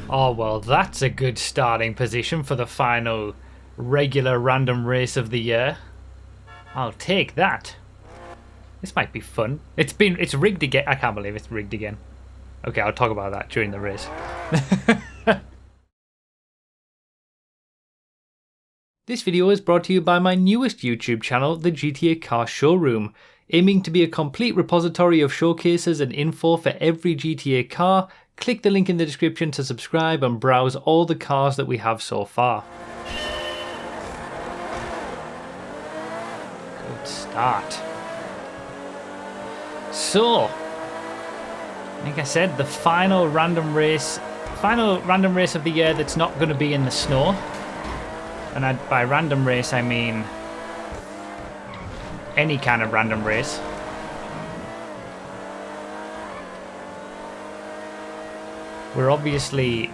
Oh, well, that's a good starting position for the final regular random race of the year. I'll take that. This might be fun. It's rigged again. I can't believe it's rigged again. Okay, I'll talk about that during the race. This video is brought to you by my newest YouTube channel, the GTA Car Showroom, aiming to be a complete repository of showcases and info for every GTA car. Click the link in the description to subscribe and browse all the cars that we have so far. Good start. So, like I said, the final random race of the year that's not going to be in the snow. And by random race I mean any kind of random race. We're obviously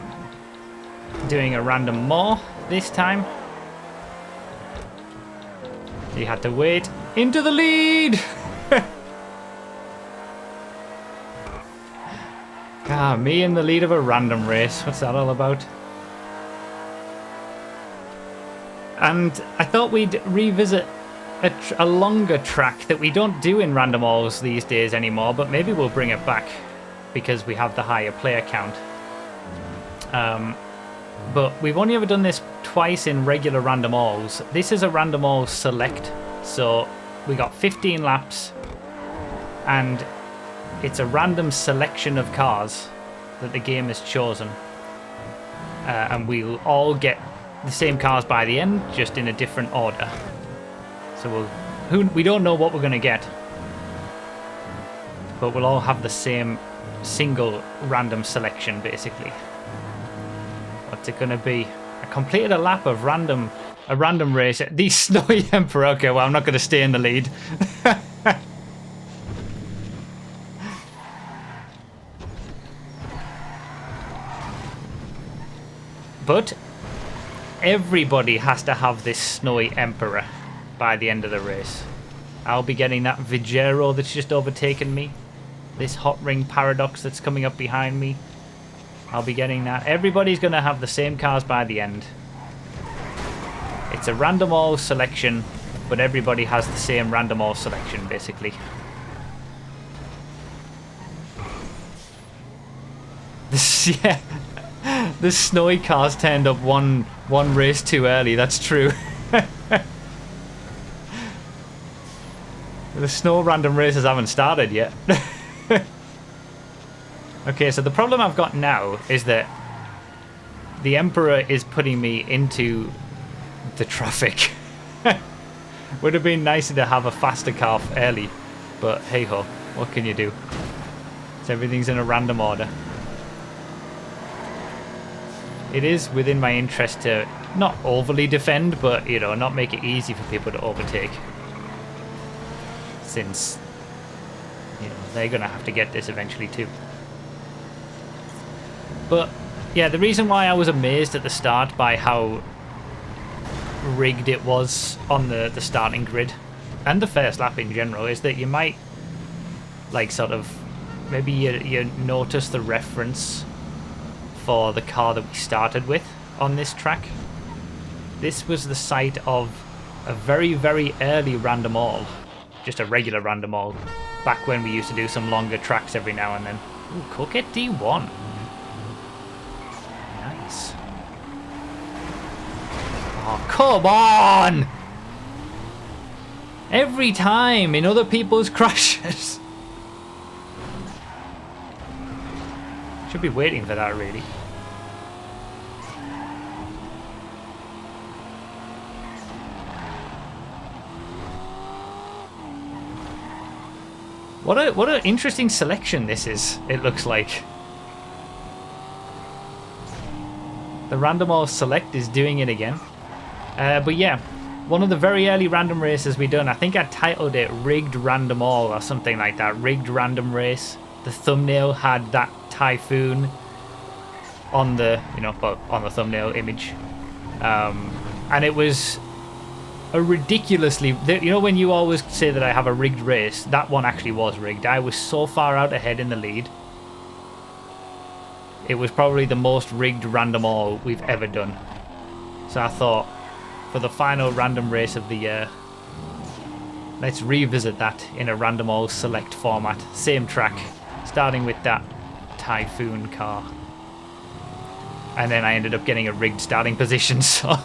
doing a random more this time. So you had to wait into the lead! Me in the lead of a random race. What's that all about? And I thought we'd revisit a longer track that we don't do in random alls these days anymore, but maybe we'll bring it back because we have the higher player count. But we've only ever done this twice in regular random alls. This is a random all select, so we got 15 laps and it's a random selection of cars that the game has chosen, and we'll all get the same cars by the end, just in a different order. So we don't know what we're going to get, but we'll all have the same single random selection basically. What's it going to be? I completed a lap of a random race. The Snowy Emperor. Okay, well, I'm not going to stay in the lead. But everybody has to have this Snowy Emperor by the end of the race. I'll be getting that Vigero that's just overtaken me. This Hot Ring Paradox that's coming up behind me. I'll be getting that. Everybody's going to have the same cars by the end. It's a random all selection, but everybody has the same random all selection, basically. Yeah. The snowy cars turned up one race too early, that's true. The snow random races haven't started yet. Okay, so the problem I've got now is that the Emperor is putting me into the traffic. Would have been nicer to have a faster car early, but hey ho, what can you do? So everything's in a random order. It is within my interest to not overly defend, but, you know, not make it easy for people to overtake. Since, you know, they're going to have to get this eventually too. But, yeah, the reason why I was amazed at the start by how rigged it was on the starting grid, and the first lap in general, is that you might, like, sort of, maybe you notice the reference for the car that we started with on this track. This was the site of a very, very early random all. Just a regular random all. Back when we used to do some longer tracks every now and then. Ooh, Coquette D1. Nice. Oh, come on! Every time in other people's crashes. Should be waiting for that, really. What an interesting selection this is, it looks like. The random all select is doing it again. But yeah, one of the very early random races we done, I think I titled it Rigged Random All or something like that. Rigged Random Race. The thumbnail had that Typhoon on the, on the thumbnail image. And it was a ridiculously, when you always say that I have a rigged race, that one actually was rigged. I was so far out ahead in the lead. it was probably the most rigged random all we've ever done. So I thought, for the final random race of the year, let's revisit that in a random all select format. Same track, starting with that Typhoon car. And then I ended up getting a rigged starting position, so...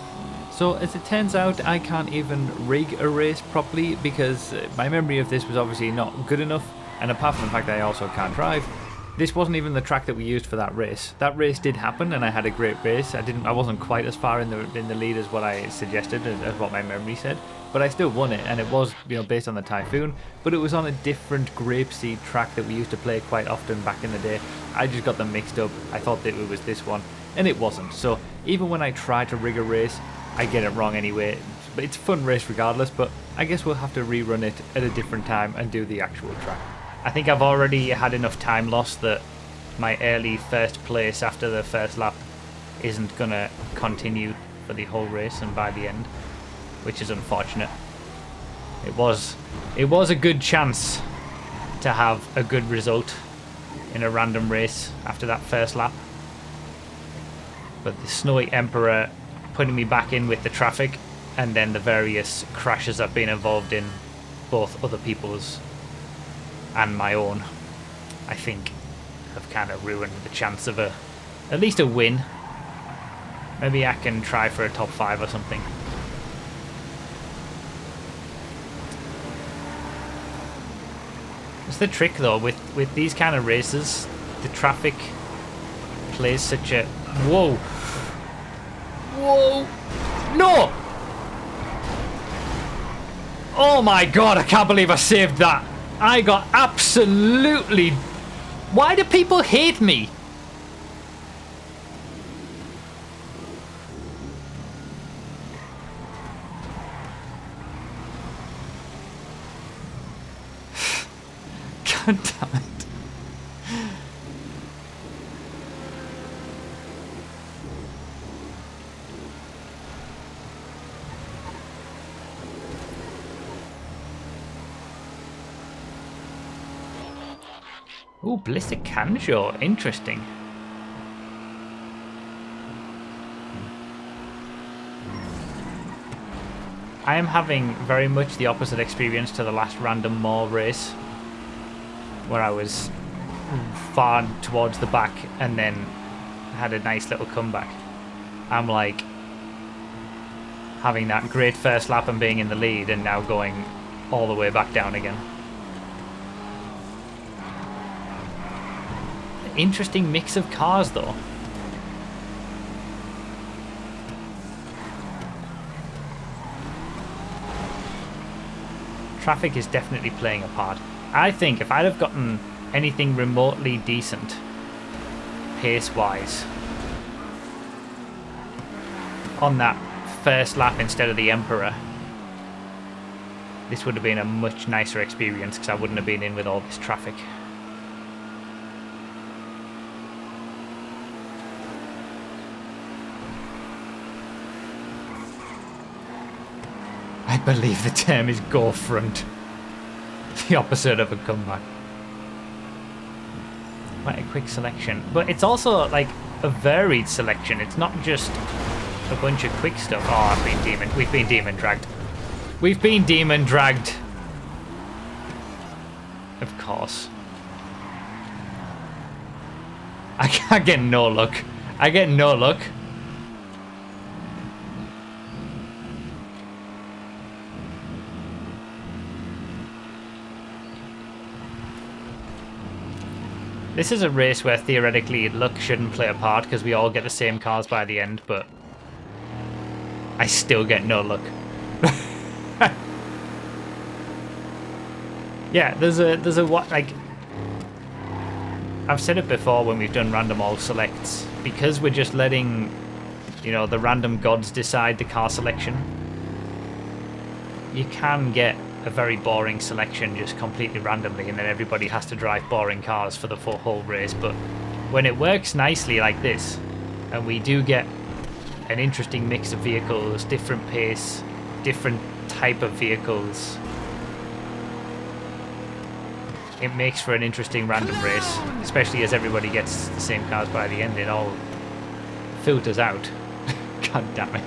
So as it turns out, I can't even rig a race properly because my memory of this was obviously not good enough, and apart from the fact that I also can't drive, this wasn't even the track that we used for that race. That race did happen, and I had a great race. I wasn't quite as far in the lead as what I suggested, as what my memory said, but I still won it, and it was, you know, based on the Typhoon, but it was on a different grapeseed track that we used to play quite often back in the day. I just got them mixed up. I thought that it was this one, and it wasn't. So even when I try to rig a race, I get it wrong anyway. But it's a fun race regardless, but I guess we'll have to rerun it at a different time and do the actual track. I think I've already had enough time lost that my early first place after the first lap isn't going to continue for the whole race and by the end, which is unfortunate. It was a good chance to have a good result in a random race after that first lap. But the Snowy Emperor putting me back in with the traffic, and then the various crashes I've been involved in, both other people's and my own, I think have kind of ruined the chance of at least a win. Maybe I can try for a top 5 or something. It's the trick though, with these kind of races, the traffic plays such a... Whoa! Whoa! No! Oh my god, I can't believe I saved that. I got absolutely... Why do people hate me? God damn it. Ooh, Ballistic Kanjo. Interesting. I am having very much the opposite experience to the last random mall race, where I was far towards the back and then had a nice little comeback. I'm like having that great first lap and being in the lead and now going all the way back down again. Interesting mix of cars though. Traffic is definitely playing a part. I think if I'd have gotten anything remotely decent pace-wise on that first lap instead of the Emperor, this would have been a much nicer experience because I wouldn't have been in with all this traffic. I believe the term is go front. The opposite of a comeback. Quite a quick selection. But it's also like a varied selection. It's not just a bunch of quick stuff. Oh, we've been demon dragged. We've been demon dragged. Of course. I get no luck. I get no luck. This is a race where theoretically luck shouldn't play a part because we all get the same cars by the end, but I still get no luck. Yeah, there's a what, like, I've said it before when we've done random all selects, because we're just letting, you know, the random gods decide the car selection. You can get a very boring selection just completely randomly, and then everybody has to drive boring cars for the whole race. But when it works nicely like this, and we do get an interesting mix of vehicles, different pace, different type of vehicles, it makes for an interesting random race, especially as everybody gets the same cars by the end. It all filters out. God damn it.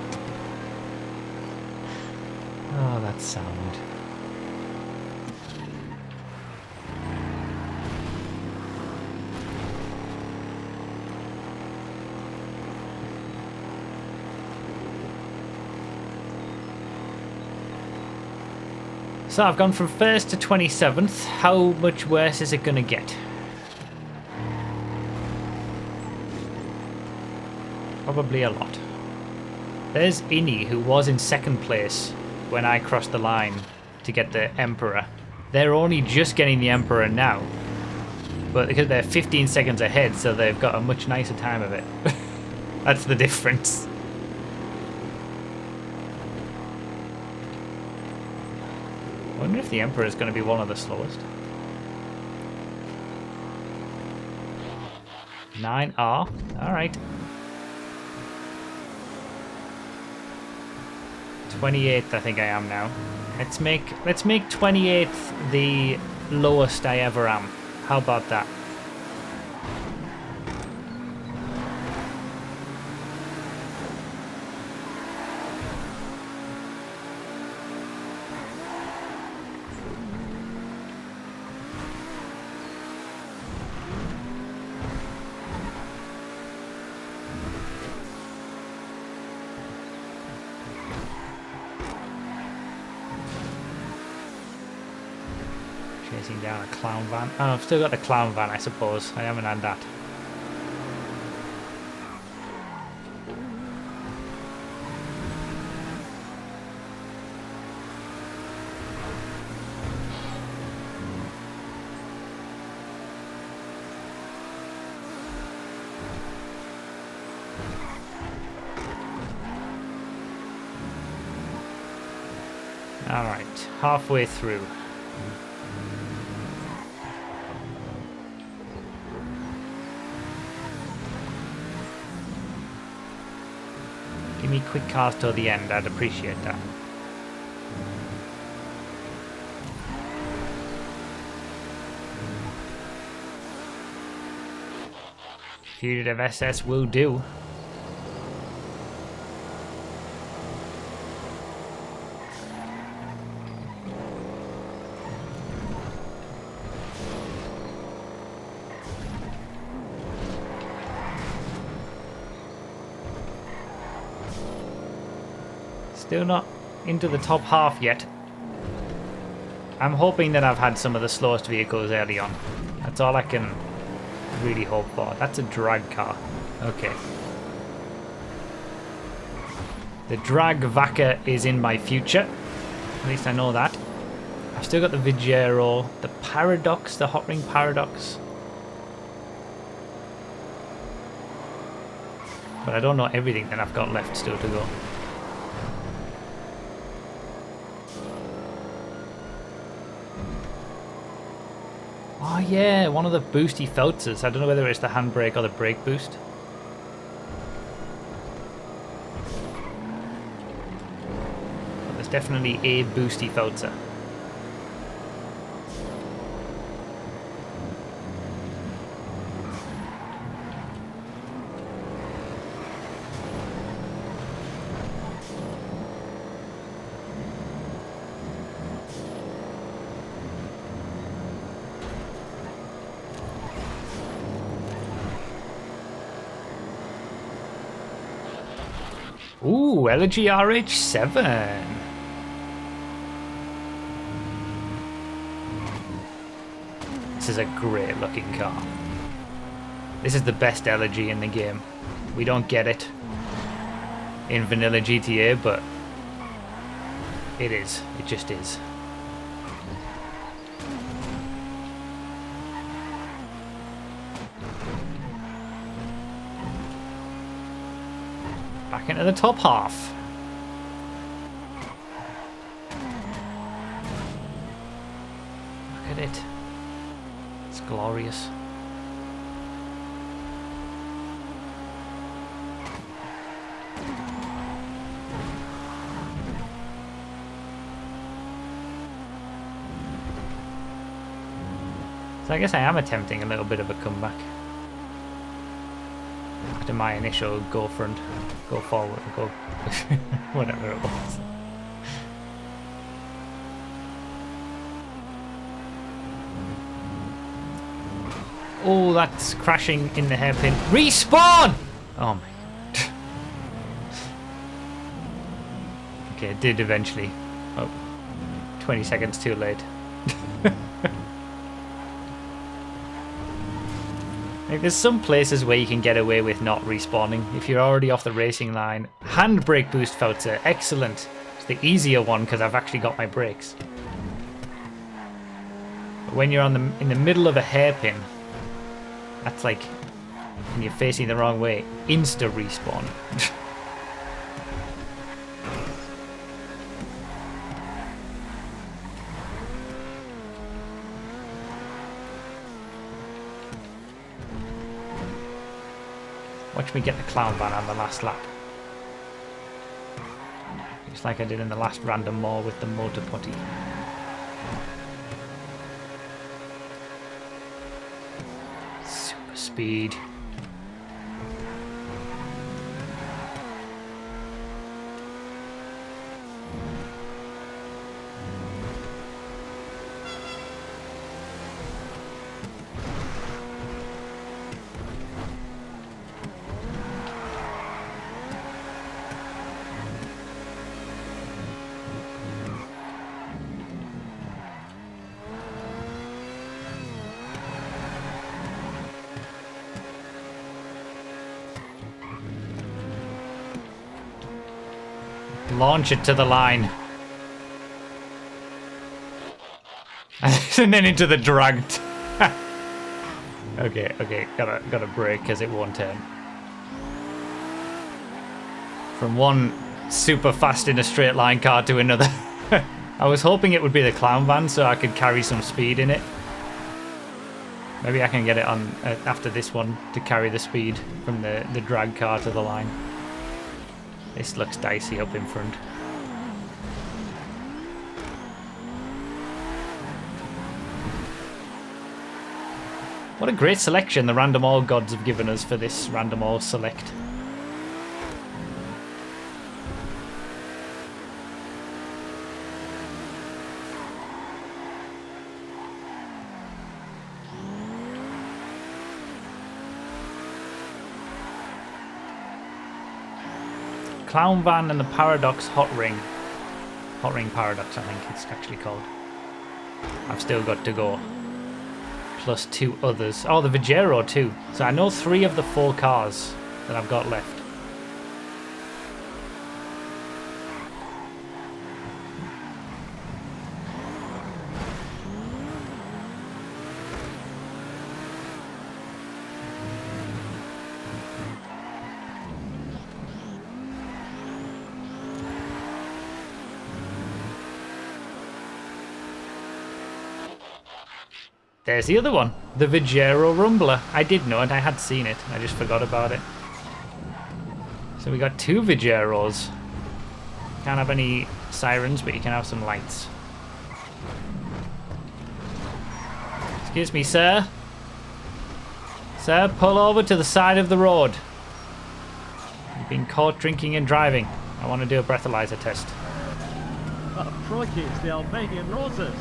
Oh, that sound. So I've gone from 1st to 27th. How much worse is it going to get? Probably a lot. There's Innie, who was in 2nd place when I crossed the line to get the Emperor. They're only just getting the Emperor now. But because they're 15 seconds ahead, so they've got a much nicer time of it. That's the difference. I wonder if the Emperor is going to be one of the slowest. 9R. Alright. 28th I think I am now. Let's make 28th the lowest I ever am. How about that? Chasing down a clown van. Oh, I've still got the clown van, I suppose. I haven't had that. Alright, halfway through. Give me quick cars till the end, I'd appreciate that. Fugitive SS will do. Still not into the top half yet. I'm hoping that I've had some of the slowest vehicles early on. That's all I can really hope for. That's a drag car. Okay. The drag Vaca is in my future. At least I know that. I've still got the Vigero, the Paradox, the Hot Ring Paradox. But I don't know everything that I've got left still to go. Oh yeah, one of the boosty Feltzers. I don't know whether it's the handbrake or the brake boost. But there's definitely a boosty Feltzer. Ooh, Elegy RH7. This is a great looking car. This is the best Elegy in the game. We don't get it in vanilla GTA, but it is. It just is. Back into the top half. Look at it. It's glorious. So I guess I am attempting a little bit of a comeback. After my initial go forward, go whatever it was. Oh, that's crashing in the hairpin. Respawn! Oh my. Okay, it did eventually. Oh, 20 seconds too late. Like, there's some places where you can get away with not respawning. If you're already off the racing line. Handbrake boost, Fauza. Excellent. It's the easier one because I've actually got my brakes. But when you're in the middle of a hairpin, that's like, when you're facing the wrong way, insta respawn. Watch me get the clown van on the last lap. Just like I did in the last random mall with the motor potty. Super speed. Launch it to the line. And then into the dragged. Okay, gotta brake because it won't turn. From one super fast in a straight line car to another. I was hoping it would be the clown van so I could carry some speed in it. Maybe I can get it on after this one to carry the speed from the drag car to the line. This looks dicey up in front. What a great selection the random all gods have given us for this random all select. Clown Van and the Paradox Hot Ring. Hot Ring Paradox, I think it's actually called. I've still got to go. Plus 2 others. Oh, the Vigero too. So I know 3 of the 4 cars that I've got left. There's the other one, the Vigero Rumbler. I did know it, I had seen it, I just forgot about it. So we got 2 Vigeros. Can't have any sirens, but you can have some lights. Excuse me, sir. Sir, pull over to the side of the road. You've been caught drinking and driving. I want to do a breathalyzer test. Oh, crikey, it's the Albanian Rosas.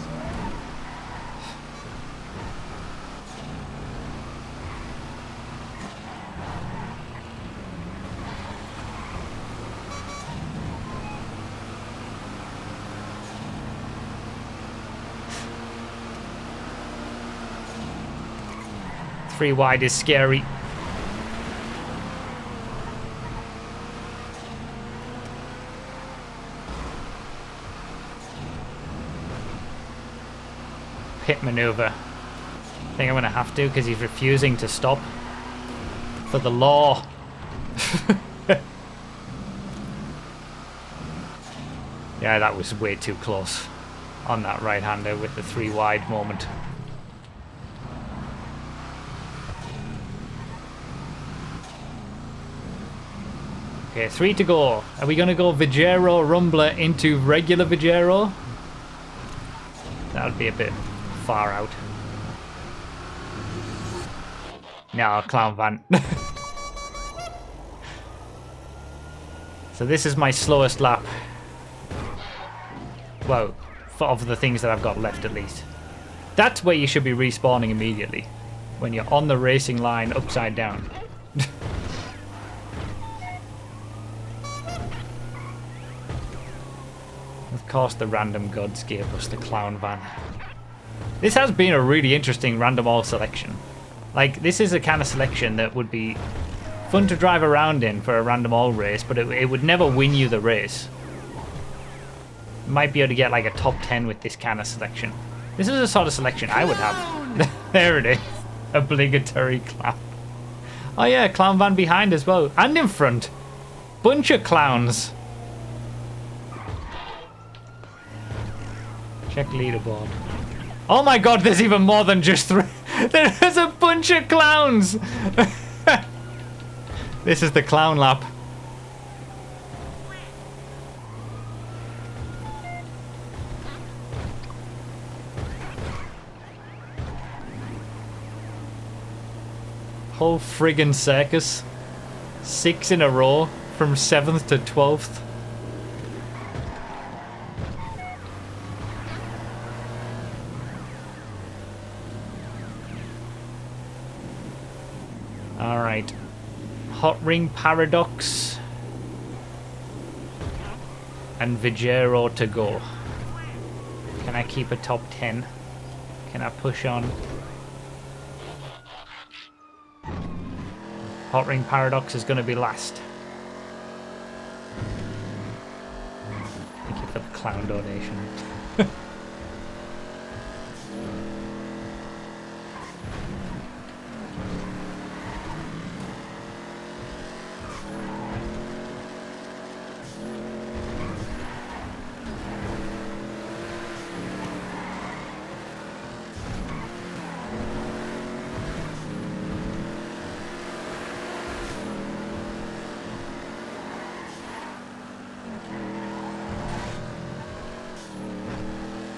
Three wide is scary. Pit maneuver. I think I'm gonna have to because he's refusing to stop. For the law. Yeah, that was way too close on that right-hander with the 3 wide moment. Okay, 3 to go. Are we going to go Vigero Rumbler into regular Vigero? That would be a bit far out. No, clown van. So this is my slowest lap. Well, of the things that I've got left at least. That's where you should be respawning immediately. When you're on the racing line upside down. Of course the random gods gave us the clown van. This has been a really interesting random all selection. Like, this is a kind of selection that would be fun to drive around in for a random all race, but it would never win you the race. Might be able to get like a top 10 with this kind of selection. This is the sort of selection I would have. There it is. Obligatory clown. Oh yeah, clown van behind as well. And in front. Bunch of clowns. Check leaderboard. Oh my god, there's even more than just 3. There's a bunch of clowns. This is the clown lap. Whole friggin' circus. 6 in a row from 7th to 12th. Alright. Hot Ring Paradox. And Vigero to go. Can I keep a top 10? Can I push on? Hot Ring Paradox is going to be last. Thank you for the clown donation.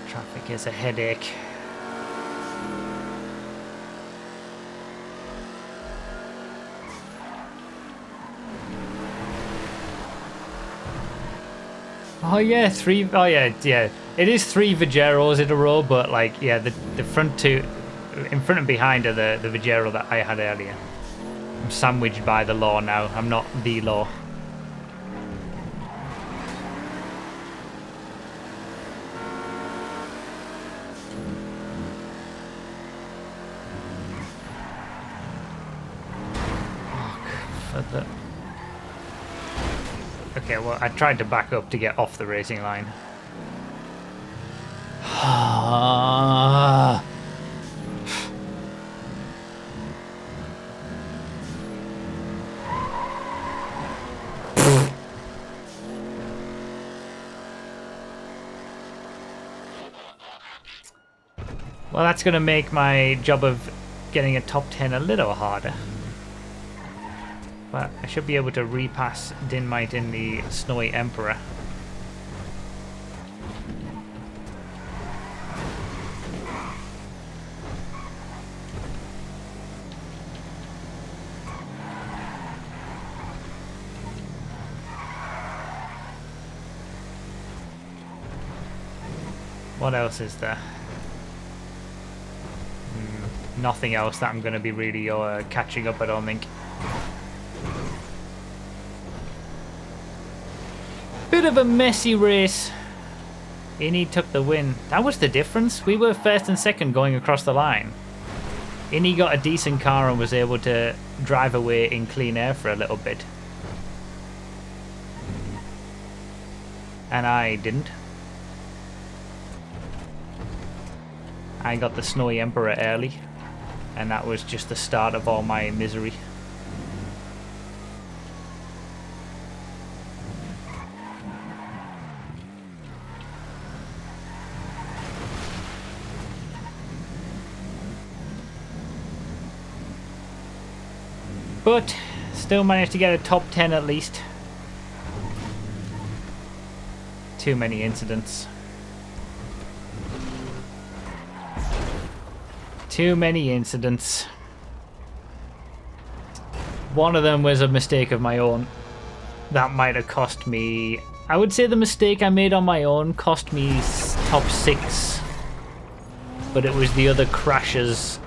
Traffic is a headache. Oh yeah, 3. Oh yeah, yeah. It is 3 Vigeros in a row, but like, yeah, the front 2, in front and behind are the Vigero that I had earlier. I'm sandwiched by the law now. I'm not the law. Okay, well, I tried to back up to get off the racing line. Well, that's going to make my job of getting a top 10 a little harder. But I should be able to repass DiNmiTe in the Snowy Emperor. What else is there? Nothing else that I'm going to be really catching up, I don't think. Bit of a messy race. Innie took the win. That was the difference. We were first and second going across the line. Innie got a decent car and was able to drive away in clean air for a little bit. And I didn't. I got the Snowy Emperor early. And that was just the start of all my misery. But still managed to get a top 10 at least. Too many incidents. Too many incidents. One of them was a mistake of my own. That might have cost me... I would say the mistake I made on my own cost me top 6. But it was the other crashes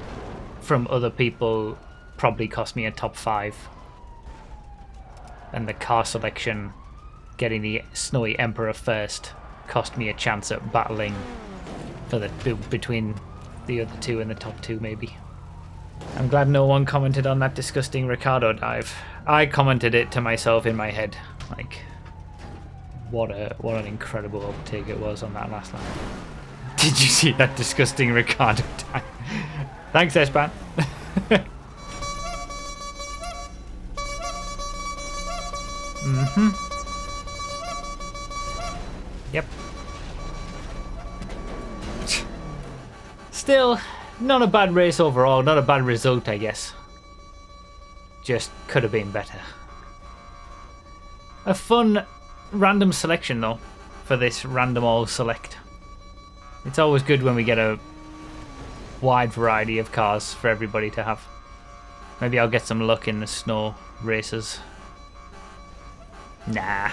from other people probably cost me a top 5. And the car selection, getting the Snowy Emperor first, cost me a chance at battling for the between the other two and the top 2 maybe. I'm glad no one commented on that disgusting Ricardo dive. I commented it to myself in my head, like, what an incredible overtake it was on that last lap. Did you see that disgusting Ricardo dive? Thanks, Espan. Yep. Still, not a bad race overall, not a bad result, I guess. Just could have been better. A fun random selection, though, for this random all select. It's always good when we get a wide variety of cars for everybody to have. Maybe I'll get some luck in the snow races. Nah.